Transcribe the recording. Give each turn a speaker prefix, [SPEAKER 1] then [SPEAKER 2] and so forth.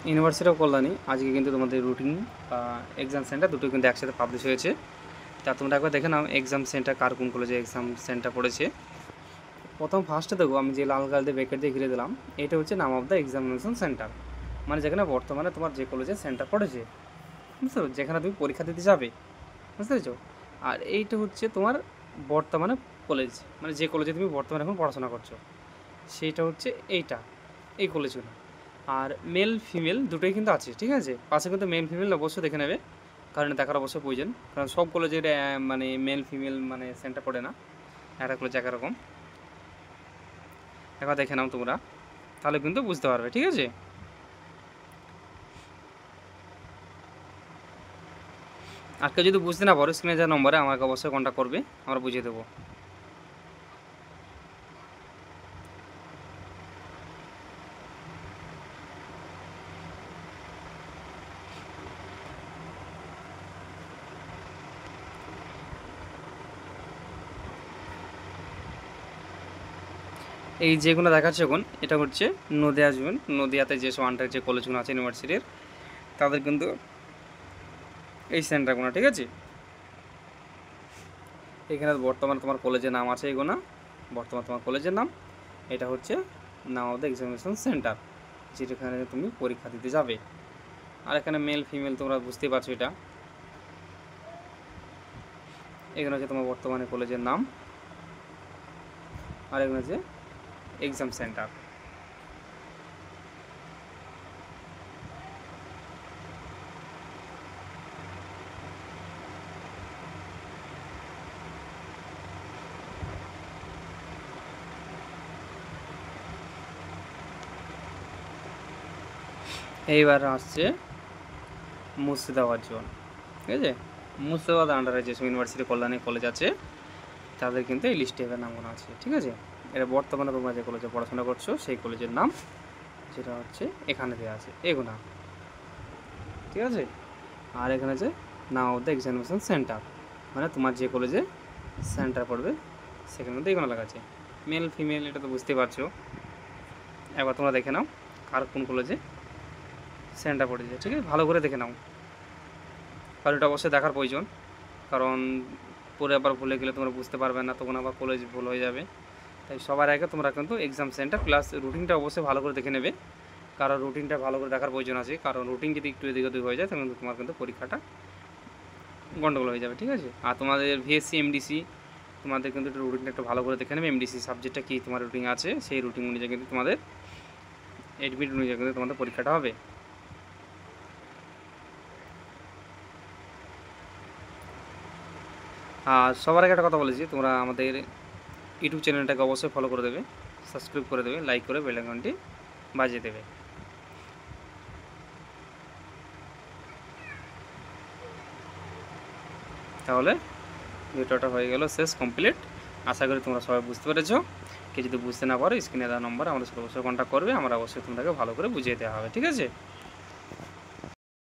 [SPEAKER 1] University of Kalyani আজকে কিন্তু তোমাদের রুটিন বা এক্সাম সেন্টার দুটো কিন্তু একসাথে পাবলিশ হয়েছে। তা তোমরা একবার দেখে নাও এক্সাম সেন্টার কার কোন কলেজে এক্সাম সেন্টার পড়েছে। প্রথম ফার্স্টে দেখো আমি যে লাল কাল দিয়ে ব্যাকেট দিয়ে ঘিরে দিলাম, এটা হচ্ছে নাম অফ দ্য এক্সামিনেশন সেন্টার, মানে যেখানে বর্তমানে তোমার যে কলেজে সেন্টার পড়েছে, বুঝতে পারছো, যেখানে তুমি পরীক্ষা দিতে যাবে, বুঝতে পেরেছো। আর এইটা হচ্ছে তোমার বর্তমানে কলেজ, মানে যে কলেজে তুমি বর্তমানে এখন পড়াশোনা করছো, সেইটা হচ্ছে এইটা, এই কলেজগুলো। আর মেল ফিমেল দুটোই কিন্তু আছে, ঠিক আছে। পাশে কিন্তু মেল ফিমেল অবশ্যই দেখে নেবে, কারণ দেখার অবশ্যই প্রয়োজন, কারণ সব কলেজের মানে মেল ফিমেল মানে সেন্টার পড়ে না, একটা কলেজ একরকম। একবার দেখে নাও তোমরা, তাহলে কিন্তু বুঝতে পারবে, ঠিক আছে। আর কেউ যদি বুঝতে না পারো স্ক্রিনে যা নম্বরে আমাকে অবশ্যই কন্ট্যাক্ট করবে, আমরা বুঝিয়ে দেবো। এই যেগুলো দেখাচ্ছে এখন এটা হচ্ছে নদিয়া জুন, নদিয়াতে যেসব আন্ডারে যে কলেজগুলো আছে ইউনিভার্সিটির, তাদের কিন্তু এই সেন্টারগুলো, ঠিক আছে। এখানে বর্তমানে তোমার কলেজের নাম আছে এগুলো, বর্তমানে তোমার কলেজের নাম, এটা হচ্ছে নাম অফ দ্য এক্সামিনেশন সেন্টার, যেখানে তুমি পরীক্ষা দিতে যাবে। আর এখানে মেল ফিমেল তোমরা বুঝতেই পারছো, এটা এখানে হচ্ছে তোমার বর্তমানে কলেজের নাম, আর এখানে হচ্ছে এক্সাম সেন্টার। এইবার আসছে মুর্শিদাবাদ জোন, ঠিক আছে। মুর্শিদাবাদ আন্ডারে যেসব ইউনিভার্সিটি কল্যাণী কলেজ আছে, তাদের কিন্তু এই লিস্টে এবার নামগুলো আছে, ঠিক আছে। এটা বর্তমানে তোমরা যে কলেজে পড়াশোনা করছো সেই কলেজের নাম, যেটা হচ্ছে এখানে দেওয়া আছে এগুলো, ঠিক আছে। আর এখানে যে নাম অফ দ্য এক্সামিনেশন সেন্টার, মানে তোমার যে কলেজে সেন্টার পড়বে সেখানে মধ্যে এগুলো লেখা আছে। মেল ফিমেল এটা তো বুঝতেই পারছো। একবার তোমরা দেখে নাও কার কোন কলেজে সেন্টার পড়েছে, ঠিক আছে, ভালো করে দেখে নাও, কারণ এটা অবশ্যই দেখার প্রয়োজন, কারণ পরে আবার ভুলে গেলে তোমরা বুঝতে পারবে না, তখন আবার কলেজ ভুল হয়ে যাবে। তাই সবার আগে তোমরা কিন্তু এক্সাম সেন্টার প্লাস রুটিনটা অবশ্যই ভালো করে দেখে নেবে, কারণ রুটিনটা ভালো করে দেখার প্রয়োজন আছে, কারণ রুটিন যদি একটু এদিক ওদিক হয়ে যায় তখন তোমার কিন্তু পরীক্ষাটা গন্ডগোল হয়ে যাবে, ঠিক আছে। আর তোমাদের ভিএসসি এমডিসি তোমাদের কিন্তু একটু রুটিনটা একটু ভালো করে দেখে নেবে, এমডিসি সাবজেক্টটা কী তোমার রুটিন আছে, সেই রুটিন অনুযায়ী কিন্তু তোমাদের এডমিট অনুযায়ী কিন্তু তোমাদের পরীক্ষাটা হবে। আর সবার আগে একটা কথা বলেছি, তোমরা আমাদের ইউটিউব চ্যানেলটাকে অবশ্যই ফলো করে দেবে, সাবস্ক্রাইব করে দেবে, লাইক করে বেল আইকনটি বাজিয়ে দেবে। তাহলে ভিডিওটা হয়ে গেল শেষ, কমপ্লিট। আশা করি তোমরা সবাই বুঝতে পেরেছো। কেউ যদি বুঝতে না পারো স্ক্রিনে দেওয়া নম্বর আমাদের সাথে অবশ্যই কন্ট্যাক্ট করবে, আমরা অবশ্যই তোমাদেরকে ভালো করে বুঝিয়ে দেওয়া হবে, ঠিক আছে।